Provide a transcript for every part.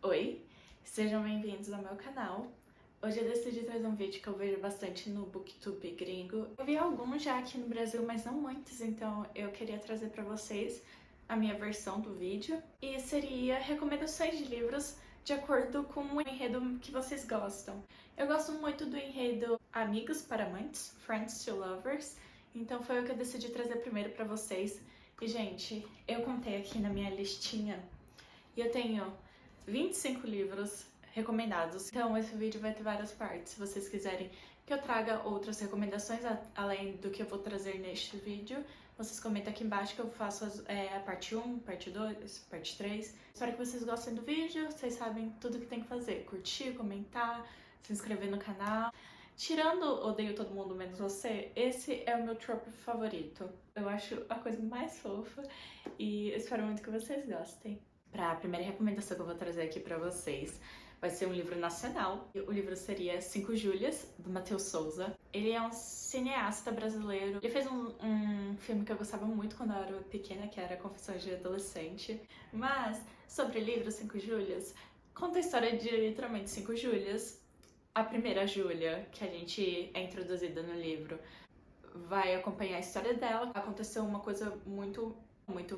Oi, sejam bem-vindos ao meu canal. Hoje eu decidi trazer um vídeo que eu vejo bastante no Booktube gringo. Eu vi alguns já aqui no Brasil, mas não muitos, então eu queria trazer pra vocês a minha versão do vídeo. E seria recomendações de livros de acordo com o enredo que vocês gostam. Eu gosto muito do enredo Amigos para Amantes, Friends to Lovers, então foi o que eu decidi trazer primeiro pra vocês. E, gente, eu contei aqui na minha listinha e eu tenho 25 livros recomendados. Então esse vídeo vai ter várias partes. Se vocês quiserem que eu traga outras recomendações além do que eu vou trazer neste vídeo, vocês comentam aqui embaixo que eu faço a parte 1, parte 2, parte 3. Espero que vocês gostem do vídeo. Vocês sabem tudo que tem que fazer. Curtir, comentar, se inscrever no canal. Tirando Odeio Todo Mundo Menos Você, esse é o meu trope favorito. Eu acho a coisa mais fofa e eu espero muito que vocês gostem. Para a primeira recomendação que eu vou trazer aqui para vocês, vai ser um livro nacional. O livro seria Cinco Júlias, do Matheus Souza. Ele é um cineasta brasileiro. Ele fez um filme que eu gostava muito quando eu era pequena, que era Confissões de Adolescente. Mas, sobre o livro Cinco Júlias, conta a história de literalmente cinco Júlias. A primeira Júlia, que a gente é introduzida no livro, vai acompanhar a história dela. Aconteceu uma coisa muito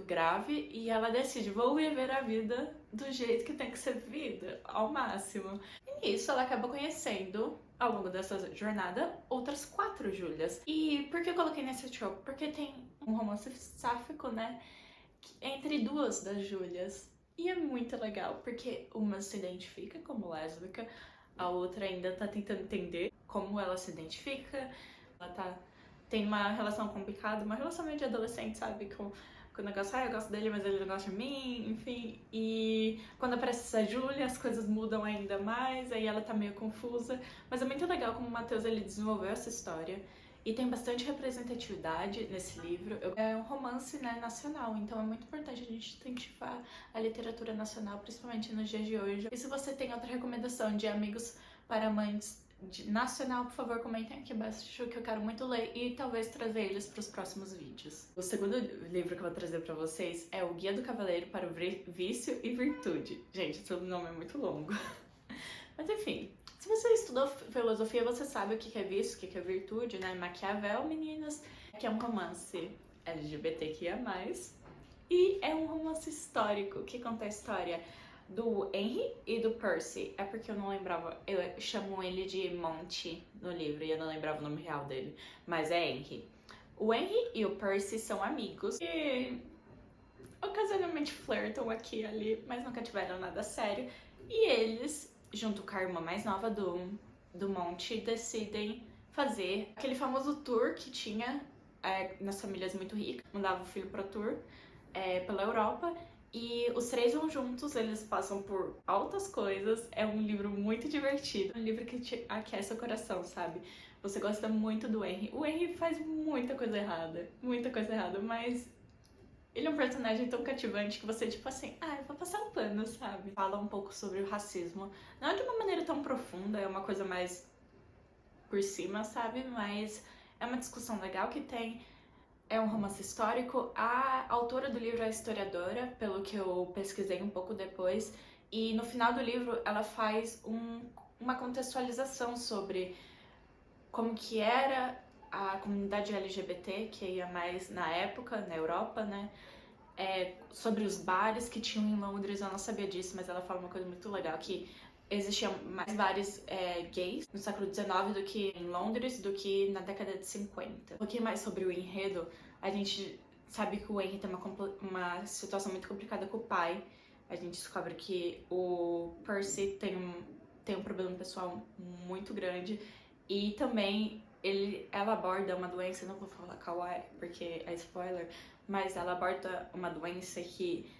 grave e ela decide, vou viver a vida do jeito que tem que ser vivida, ao máximo. E nisso ela acaba conhecendo, ao longo dessa jornada, outras 4 Júlias. E por que eu coloquei nesse trope? Porque tem um romance sáfico, né, entre duas das Júlias. E é muito legal, porque uma se identifica como lésbica, a outra ainda tá tentando entender como ela se identifica. Ela tem uma relação complicada, uma relação meio de adolescente, sabe? Com o negócio, eu gosto dele, mas ele não gosta de mim, enfim. E quando aparece a Júlia, as coisas mudam ainda mais, aí ela tá meio confusa. Mas é muito legal como o Matheus ele desenvolveu essa história. E tem bastante representatividade nesse livro. É um romance, né, nacional, então é muito importante a gente incentivar a literatura nacional, principalmente nos dias de hoje. E se você tem outra recomendação de Amigos para Amantes nacional, por favor, comentem aqui abaixo que eu quero muito ler e talvez trazer eles para os próximos vídeos. O segundo livro que eu vou trazer para vocês é O Guia do Cavaleiro para o Vício e Virtude. Gente, esse nome é muito longo. Mas enfim, se você estudou filosofia, você sabe o que é vício, o que é virtude, né? Maquiavel, meninas, que é um romance LGBTQIA+, e é um romance histórico que conta a história do Henry e do Percy. É porque eu não lembrava, eu chamo ele de Monty no livro e eu não lembrava o nome real dele, mas é Henry. O Henry e o Percy são amigos e ocasionalmente flertam aqui e ali, mas nunca tiveram nada sério. E eles, junto com a irmã mais nova do Monty, decidem fazer aquele famoso tour que tinha nas famílias muito ricas. Mandava o filho pro tour pela Europa. E os três vão juntos, eles passam por altas coisas. É um livro muito divertido, um livro que te aquece o coração, sabe? Você gosta muito do Henry. O Henry faz muita coisa errada, mas ele é um personagem tão cativante que você, tipo assim, eu vou passar um pano, sabe? Fala um pouco sobre o racismo. Não é de uma maneira tão profunda, é uma coisa mais por cima, sabe? Mas é uma discussão legal que tem. É um romance histórico. A autora do livro é historiadora, pelo que eu pesquisei um pouco depois. E no final do livro ela faz uma contextualização sobre como que era a comunidade LGBT, que ia mais na época, na Europa, né? Sobre os bares que tinham em Londres, eu não sabia disso, mas ela fala uma coisa muito legal, que existiam mais bares gays no século XIX do que em Londres, do que na década de 50. Um pouquinho mais sobre o enredo, a gente sabe que o Henry tem uma situação muito complicada com o pai. A gente descobre que o Percy tem um problema pessoal muito grande e também ela aborda uma doença, não vou falar qual é, porque é spoiler, mas ela aborda uma doença que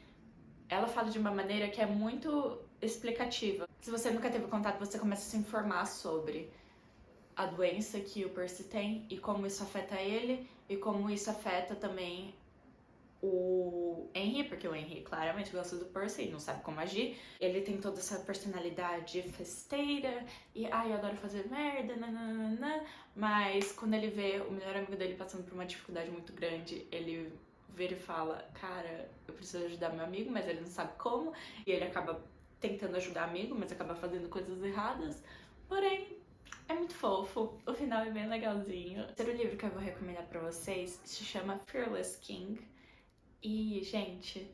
ela fala de uma maneira que é muito explicativa. Se você nunca teve contato, você começa a se informar sobre a doença que o Percy tem e como isso afeta ele e como isso afeta também o Henry, porque o Henry claramente gosta do Percy e não sabe como agir. Ele tem toda essa personalidade festeira e eu adoro fazer merda, nananana, mas quando ele vê o melhor amigo dele passando por uma dificuldade muito grande, ele vira e fala, cara, eu preciso ajudar meu amigo, mas ele não sabe como, e ele acaba tentando ajudar amigo, mas acaba fazendo coisas erradas. Porém, é muito fofo, o final é bem legalzinho. O terceiro livro que eu vou recomendar pra vocês se chama Fearless King. E, gente,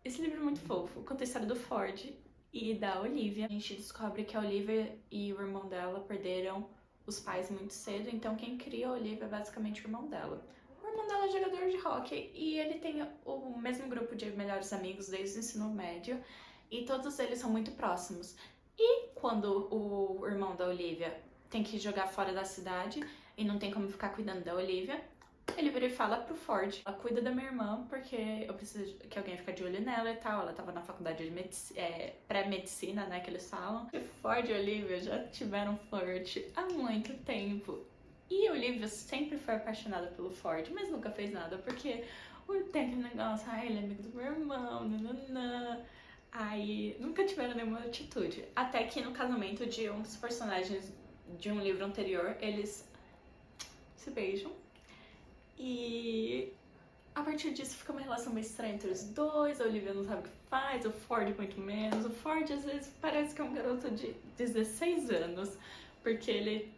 esse livro é muito fofo. Conta a história do Ford e da Olivia. A gente descobre que a Olivia e o irmão dela perderam os pais muito cedo, então quem cria a Olivia é basicamente o irmão dela. O irmão dela é jogador de hóquei e ele tem o mesmo grupo de melhores amigos desde o ensino médio e todos eles são muito próximos. E quando o irmão da Olivia tem que jogar fora da cidade e não tem como ficar cuidando da Olivia, ele vira e fala pro Ford: ela cuida da minha irmã porque eu preciso que alguém fique de olho nela e tal. Ela tava na faculdade de pré-medicina, né, que eles falam. E Ford e Olivia já tiveram flerte há muito tempo. E a Olivia sempre foi apaixonada pelo Ford, mas nunca fez nada porque tem aquele negócio: ele é amigo do meu irmão, nananã. Aí nunca tiveram nenhuma atitude. Até que no casamento de um dos personagens de um livro anterior, eles se beijam. E a partir disso fica uma relação meio estranha entre os dois. A Olivia não sabe o que faz, o Ford muito menos. O Ford às vezes parece que é um garoto de 16 anos, porque ele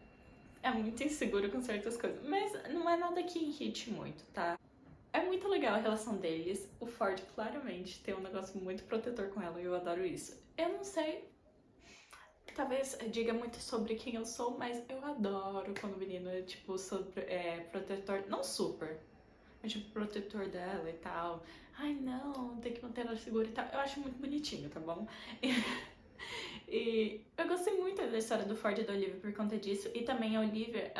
é muito inseguro com certas coisas. Mas não é nada que irrite muito, tá? É muito legal a relação deles. O Ford claramente tem um negócio muito protetor com ela e eu adoro isso. Eu não sei, talvez diga muito sobre quem eu sou, mas eu adoro quando o menino é tipo protetor, não super, mas tipo protetor dela e tal. Ai não, tem que manter ela segura e tal. Eu acho muito bonitinho, tá bom? E eu gostei muito da história do Ford e da Olivia por conta disso. E também a Olivia,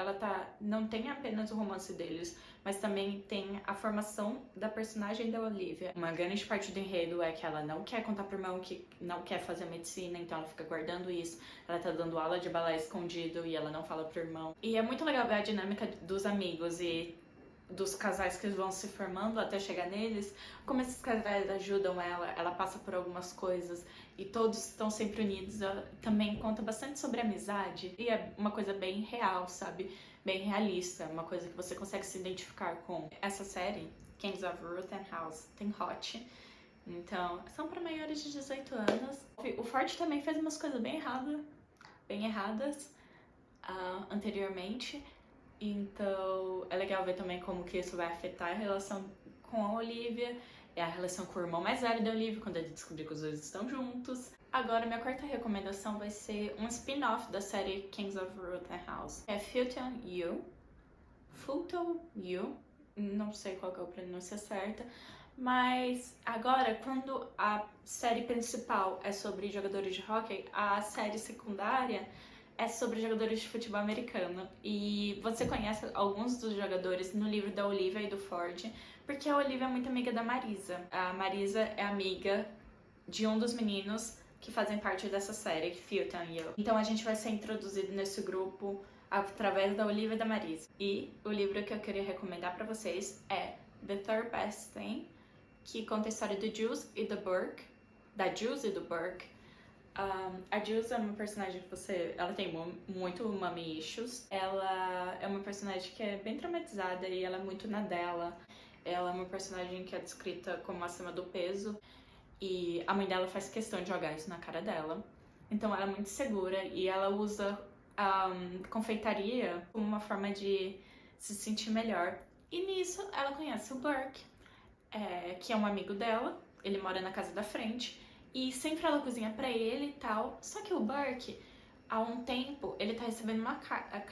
não tem apenas o romance deles, mas também tem a formação da personagem da Olivia. Uma grande parte do enredo é que ela não quer contar pro irmão que não quer fazer medicina, então ela fica guardando isso. Ela tá dando aula de balé escondido e ela não fala pro irmão. E é muito legal ver a dinâmica dos amigos e dos casais que vão se formando até chegar neles, como esses casais ajudam ela passa por algumas coisas e todos estão sempre unidos. Ela também conta bastante sobre amizade e é uma coisa bem real, sabe? Bem realista, uma coisa que você consegue se identificar com. Essa série, Kings of Rittenhouse, tem hot, então são para maiores de 18 anos. O Ford também fez umas coisas bem erradas anteriormente. Então é legal ver também como que isso vai afetar a relação com a Olivia, é a relação com o irmão mais velho da Olivia, quando ele descobrir que os dois estão juntos. Agora, minha quarta recomendação vai ser um spin-off da série Kings of Rittenhouse. É Fulton You, não sei qual que é a pronúncia certa, mas agora, quando a série principal é sobre jogadores de hóquei, a série secundária é sobre jogadores de futebol americano. E você conhece alguns dos jogadores no livro da Olivia e do Ford, porque a Olivia é muito amiga da Marisa. A Marisa é amiga de um dos meninos que fazem parte dessa série, Fulton e eu. Então a gente vai ser introduzido nesse grupo através da Olivia e da Marisa. E o livro que eu queria recomendar pra vocês é The Third Best Thing, que conta a história do Jules e do Burke, da Jules e do Burke. A Jules é uma personagem que ela tem muito mommy issues. Ela é uma personagem que é bem traumatizada e ela é muito na dela. Ela é uma personagem que é descrita como acima do peso e a mãe dela faz questão de jogar isso na cara dela. Então ela é muito segura e ela usa confeitaria como uma forma de se sentir melhor. E nisso ela conhece o Burke, que é um amigo dela. Ele mora na casa da frente. E sempre ela cozinha pra ele e tal. Só que o Burke, há um tempo, ele tá recebendo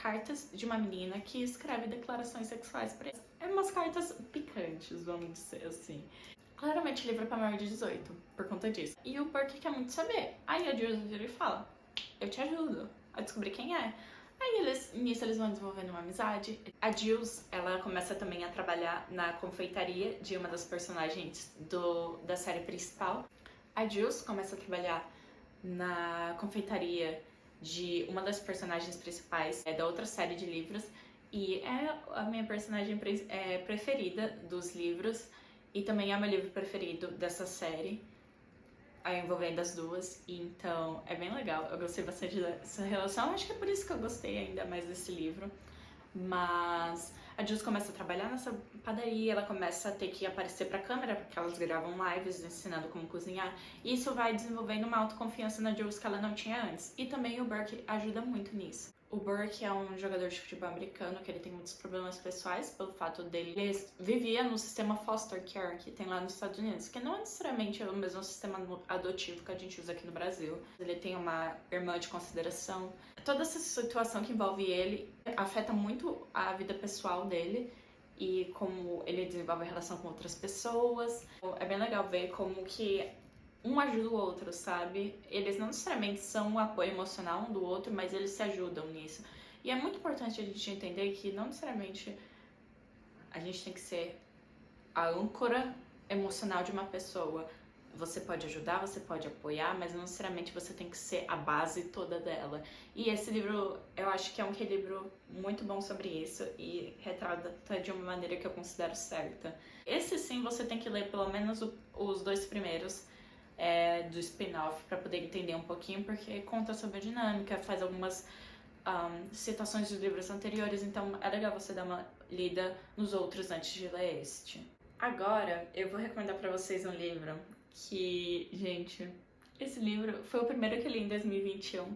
cartas de uma menina que escreve declarações sexuais pra ele. É umas cartas picantes, vamos dizer assim. Claramente livro pra maior de 18, por conta disso. E o Burke quer muito saber. Aí a Jules vira e fala: eu te ajudo a descobrir quem é. Aí nisso eles vão desenvolvendo uma amizade. A Jules, ela começa também a trabalhar na confeitaria de uma das personagens da série principal. A Jules começa a trabalhar na confeitaria de uma das personagens principais da outra série de livros e é a minha personagem preferida dos livros e também é o meu livro preferido dessa série, envolvendo as duas, e então é bem legal. Eu gostei bastante dessa relação, acho que é por isso que eu gostei ainda mais desse livro. Mas a Jules começa a trabalhar nessa padaria, ela começa a ter que aparecer pra câmera, porque elas gravam lives ensinando como cozinhar. E isso vai desenvolvendo uma autoconfiança na Jules que ela não tinha antes. E também o Burke ajuda muito nisso. O Burke é um jogador de futebol americano que ele tem muitos problemas pessoais pelo fato dele ele vivia no sistema foster care que tem lá nos Estados Unidos, que não é necessariamente o mesmo sistema adotivo que a gente usa aqui no Brasil. Ele tem uma irmã de consideração. Toda essa situação que envolve ele afeta muito a vida pessoal dele e como ele desenvolve a relação com outras pessoas. É bem legal ver como que um ajuda o outro, sabe? Eles não necessariamente são o apoio emocional um do outro, mas eles se ajudam nisso. E é muito importante a gente entender que não necessariamente a gente tem que ser a âncora emocional de uma pessoa. Você pode ajudar, você pode apoiar, mas não necessariamente você tem que ser a base toda dela. E esse livro, eu acho que é um livro muito bom sobre isso e retrata de uma maneira que eu considero certa. Esse sim você tem que ler pelo menos os 2 primeiros do spin-off para poder entender um pouquinho, porque conta sobre a dinâmica, faz algumas citações dos livros anteriores, então é legal você dar uma lida nos outros antes de ler este. Agora eu vou recomendar para vocês um livro que, gente, esse livro foi o primeiro que eu li em 2021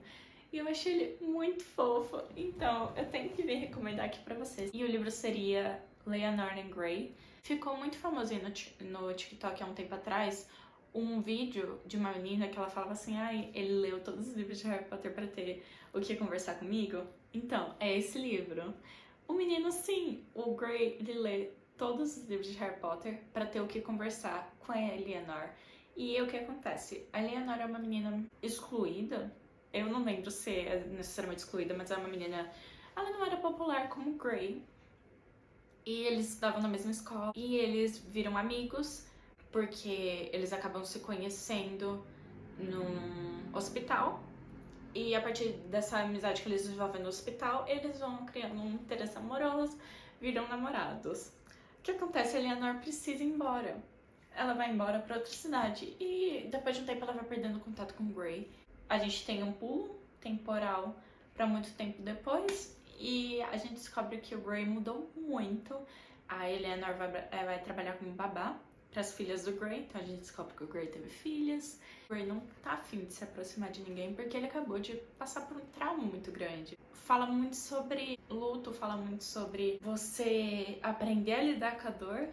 e eu achei ele muito fofo, então eu tenho que vir recomendar aqui para vocês. E o livro seria Leonard and Gray. Ficou muito famoso aí no TikTok há um tempo atrás, um vídeo de uma menina que ela falava assim, ai, ele leu todos os livros de Harry Potter pra ter o que conversar comigo. Então, é esse livro. O menino, sim, o Gray, ele lê todos os livros de Harry Potter pra ter o que conversar com a Eleanor. E o que acontece? A Eleanor é uma menina excluída. Eu não lembro se é necessariamente excluída, mas é uma menina... Ela não era popular como o Gray. E eles estudavam na mesma escola. E eles viram amigos, porque eles acabam se conhecendo num hospital. E a partir dessa amizade que eles desenvolvem no hospital, eles vão criando um interesse amoroso, viram namorados. O que acontece? A Eleanor precisa ir embora. Ela vai embora para outra cidade e depois de um tempo ela vai perdendo contato com o Gray. A gente tem um pulo temporal para muito tempo depois e a gente descobre que o Gray mudou muito. A Eleanor vai trabalhar como babá para as filhas do Gray, então a gente descobre que o Gray teve filhas. O Gray não tá afim de se aproximar de ninguém porque ele acabou de passar por um trauma muito grande. Fala muito sobre luto, fala muito sobre você aprender a lidar com a dor.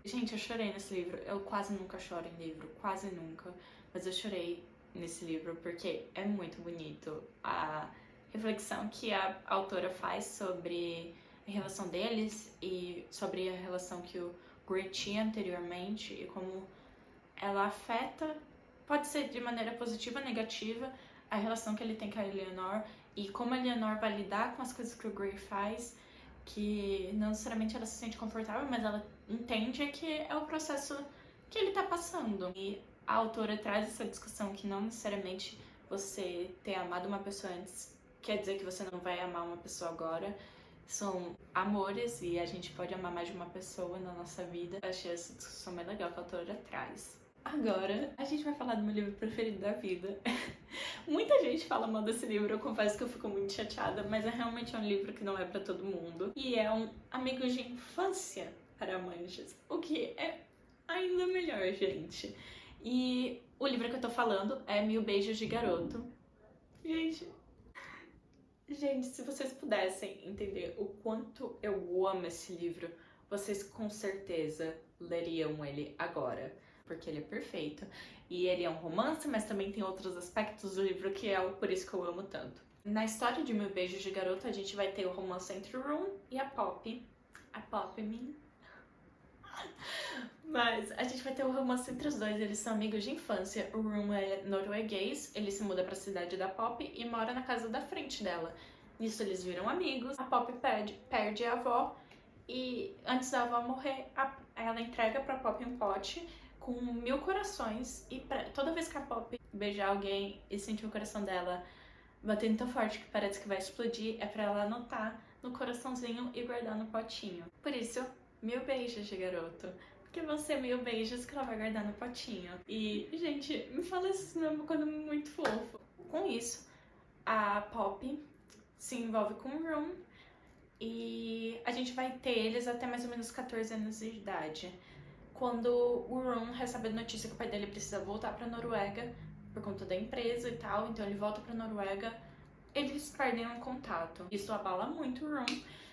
Gente, eu chorei nesse livro. Eu quase nunca choro em livro, quase nunca. Mas eu chorei nesse livro porque é muito bonito a reflexão que a autora faz sobre a relação deles e sobre a relação que o Gray tinha anteriormente e como ela afeta, pode ser de maneira positiva ou negativa, a relação que ele tem com a Eleanor e como a Eleanor vai lidar com as coisas que o Gray faz, que não necessariamente ela se sente confortável, mas ela entende que é o processo que ele tá passando. E a autora traz essa discussão que não necessariamente você ter amado uma pessoa antes quer dizer que você não vai amar uma pessoa agora. São amores e a gente pode amar mais de uma pessoa na nossa vida. Eu achei essa discussão bem legal que a autora traz. Agora, a gente vai falar do meu livro preferido da vida. Muita gente fala mal desse livro, eu confesso que eu fico muito chateada, mas é realmente um livro que não é pra todo mundo. E é um amigo de infância para amantes, o que é ainda melhor, gente. E o livro que eu tô falando é 1000 Beijos de Garoto. Gente, se vocês pudessem entender o quanto eu amo esse livro, vocês com certeza leriam ele agora, porque ele é perfeito. E ele é um romance, mas também tem outros aspectos do livro que é por isso que eu amo tanto. Na história de 1000 Beijos de Garoto, a gente vai ter o romance entre o Ron e a Poppy. A Poppy, minha. Mas a gente vai ter um romance entre os dois, eles são amigos de infância. O Ron é norueguês, ele se muda pra cidade da Poppy e mora na casa da frente dela. Nisso eles viram amigos, a Poppy perde a avó e antes da avó morrer, ela entrega pra Poppy um pote com 1000 corações e toda vez que a Poppy beijar alguém e sentir o coração dela batendo tão forte que parece que vai explodir, é pra ela anotar no coraçãozinho e guardar no potinho. Por isso, 1000 beijos de garoto. Porque vão ser 1000 beijos que ela vai guardar no potinho. E, gente, me fala isso, é uma coisa muito fofa. Com isso, a Poppy se envolve com o Ron e a gente vai ter eles até mais ou menos 14 anos de idade. Quando o Ron recebe a notícia que o pai dele precisa voltar pra Noruega por conta da empresa e tal, então ele volta pra Noruega, eles perdem um contato. Isso abala muito o Ron.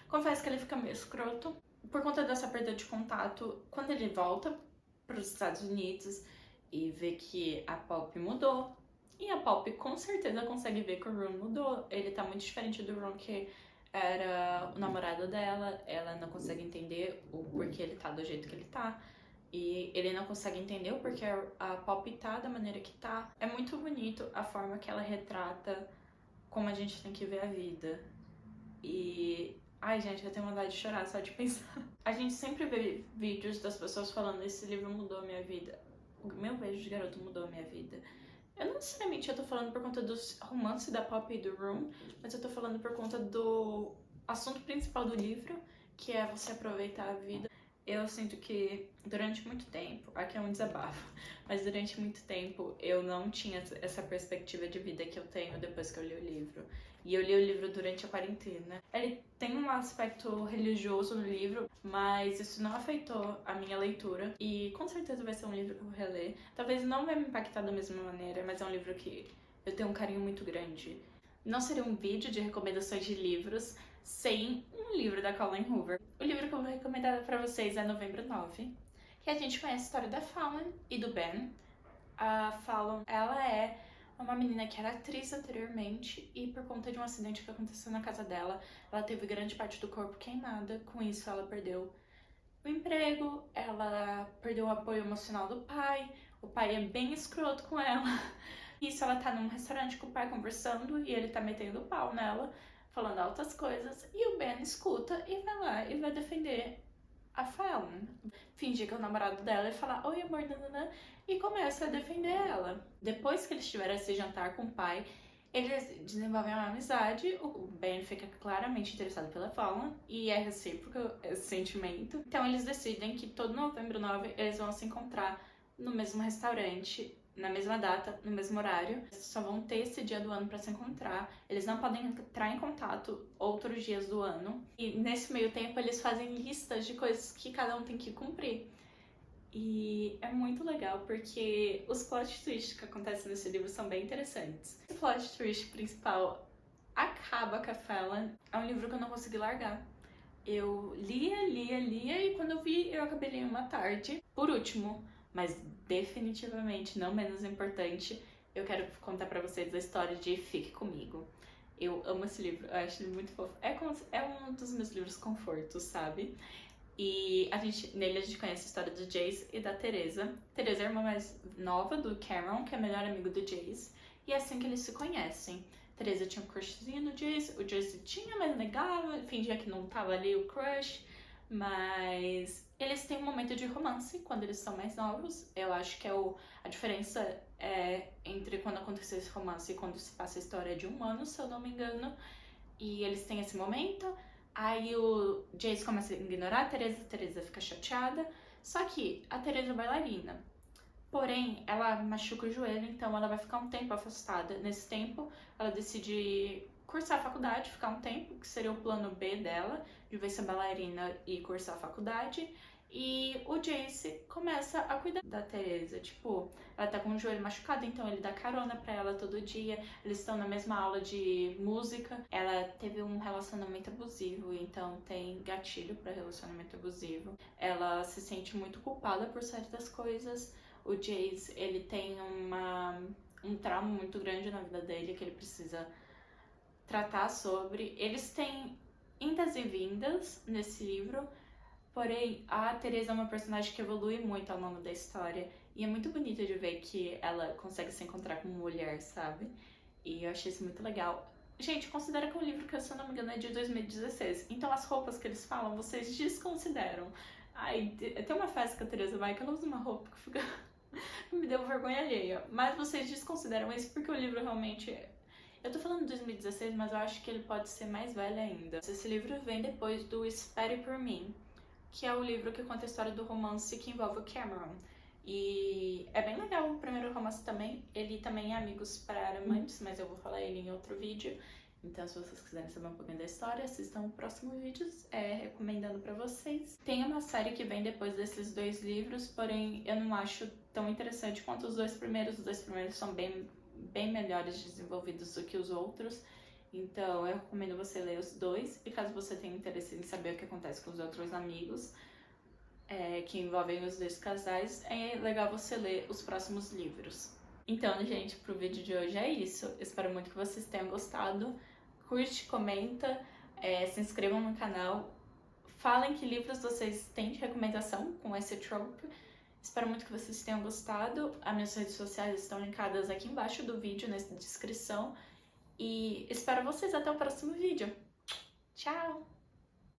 Confesso que ele fica meio escroto. Por conta dessa perda de contato, quando ele volta para os Estados Unidos e vê que a Pop mudou, e a Pop com certeza consegue ver que o Ron mudou. Ele tá muito diferente do Ron que era o namorado dela. Ela não consegue entender o porquê ele tá do jeito que ele tá. E ele não consegue entender o porquê a Pop tá da maneira que tá. É muito bonito a forma que ela retrata como a gente tem que ver a vida. E... ai, gente, eu tenho vontade de chorar só de pensar. A gente sempre vê vídeos das pessoas falando: esse livro mudou a minha vida. O meu beijo de garoto mudou a minha vida. Eu não necessariamente eu tô falando por conta do romance da Pop e do Ron, mas eu tô falando por conta do assunto principal do livro, que é você aproveitar a vida. Eu sinto que durante muito tempo, aqui é um desabafo, mas durante muito tempo eu não tinha essa perspectiva de vida que eu tenho depois que eu li o livro. E eu li o livro durante a quarentena. Ele tem um aspecto religioso no livro, mas isso não afetou a minha leitura. E com certeza vai ser um livro que eu vou reler. Talvez não vai me impactar da mesma maneira, mas é um livro que eu tenho um carinho muito grande. Não seria um vídeo de recomendações de livros sem um livro da Colleen Hoover. O livro que eu vou recomendar pra vocês é Novembro 9. Que a gente conhece a história da Fallon e do Ben. A Fallon, ela é uma menina que era atriz anteriormente e por conta de um acidente que aconteceu na casa dela, ela teve grande parte do corpo queimada. Com isso, ela perdeu o emprego, ela perdeu o apoio emocional do pai. O pai é bem escroto com ela. Isso, ela tá num restaurante com o pai conversando e ele tá metendo o pau nela, falando altas coisas, e o Ben escuta e vai lá e vai defender a Fallon. Fingir que é o namorado dela e falar: oi, amor, nananã, e começa a defender ela. Depois que eles tiveram esse jantar com o pai, eles desenvolvem uma amizade. O Ben fica claramente interessado pela Fallon e é recíproco esse sentimento. Então eles decidem que todo novembro 9 eles vão se encontrar no mesmo restaurante, na mesma data, no mesmo horário. Eles só vão ter esse dia do ano para se encontrar. Eles não podem entrar em contato outros dias do ano. E nesse meio tempo eles fazem listas de coisas que cada um tem que cumprir. E é muito legal porque os plot twists que acontecem nesse livro são bem interessantes. O plot twist principal acaba com a Fallon. É um livro que eu não consegui largar. Eu lia e quando eu vi, eu acabei lendo uma tarde. Por último, mas definitivamente não menos importante, eu quero contar pra vocês a história de Fique Comigo. Eu amo esse livro, eu acho ele muito fofo. É um dos meus livros confortos, sabe? E nele a gente conhece a história do Jace e da Teresa. Teresa é a irmã mais nova do Cameron, que é o melhor amigo do Jace. E é assim que eles se conhecem. Teresa tinha um crushzinho no Jace, o Jace tinha, mas negava, fingia que não tava ali o crush. Mas eles têm um momento de romance quando eles são mais novos. Eu acho que a diferença entre quando aconteceu esse romance e quando se passa a história de 1 ano, se eu não me engano. E eles têm esse momento. Aí o Jace começa a ignorar a Teresa fica chateada. Só que a Teresa é bailarina. Porém, ela machuca o joelho, então ela vai ficar um tempo afastada. Nesse tempo, ela decide cursar a faculdade, ficar um tempo, que seria o plano B dela, de ver ser bailarina e cursar a faculdade. E o Jace começa a cuidar da Teresa, tipo, ela tá com o joelho machucado, então ele dá carona pra ela todo dia. Eles estão na mesma aula de música. Ela teve um relacionamento abusivo, então tem gatilho pra relacionamento abusivo. Ela se sente muito culpada por certas coisas. O Jace, ele tem um trauma muito grande na vida dele que ele precisa tratar sobre. Eles têm indas e vindas nesse livro, porém a Teresa é uma personagem que evolui muito ao longo da história e é muito bonito de ver que ela consegue se encontrar como mulher, sabe? E eu achei isso muito legal. Gente, considera que é um livro que, se eu não me engano, é de 2016. Então as roupas que eles falam, vocês desconsideram. Ai, tem uma festa que a Teresa vai que ela usa uma roupa que fica... me deu vergonha alheia. Mas vocês desconsideram isso porque o livro realmente... Eu tô falando de 2016, mas eu acho que ele pode ser mais velho ainda. Esse livro vem depois do Espere Por Mim, que é o livro que conta a história do romance que envolve o Cameron. E é bem legal o primeiro romance também. Ele também é Amigos para Amantes, mas eu vou falar ele em outro vídeo. Então, se vocês quiserem saber um pouquinho da história, assistam o próximo vídeo, recomendando pra vocês. Tem uma série que vem depois desses 2 livros, porém eu não acho tão interessante quanto os 2 primeiros. Os 2 primeiros são bem melhores desenvolvidos do que os outros. Então, eu recomendo você ler os 2. E caso você tenha interesse em saber o que acontece com os outros amigos, que envolvem os 2 casais, é legal você ler os próximos livros. Então, gente, pro vídeo de hoje é isso. Espero muito que vocês tenham gostado. Curte, comenta, se inscrevam no canal. Falem que livros vocês têm de recomendação com esse trope. Espero muito que vocês tenham gostado. As minhas redes sociais estão linkadas aqui embaixo do vídeo, na descrição. E espero vocês até o próximo vídeo. Tchau!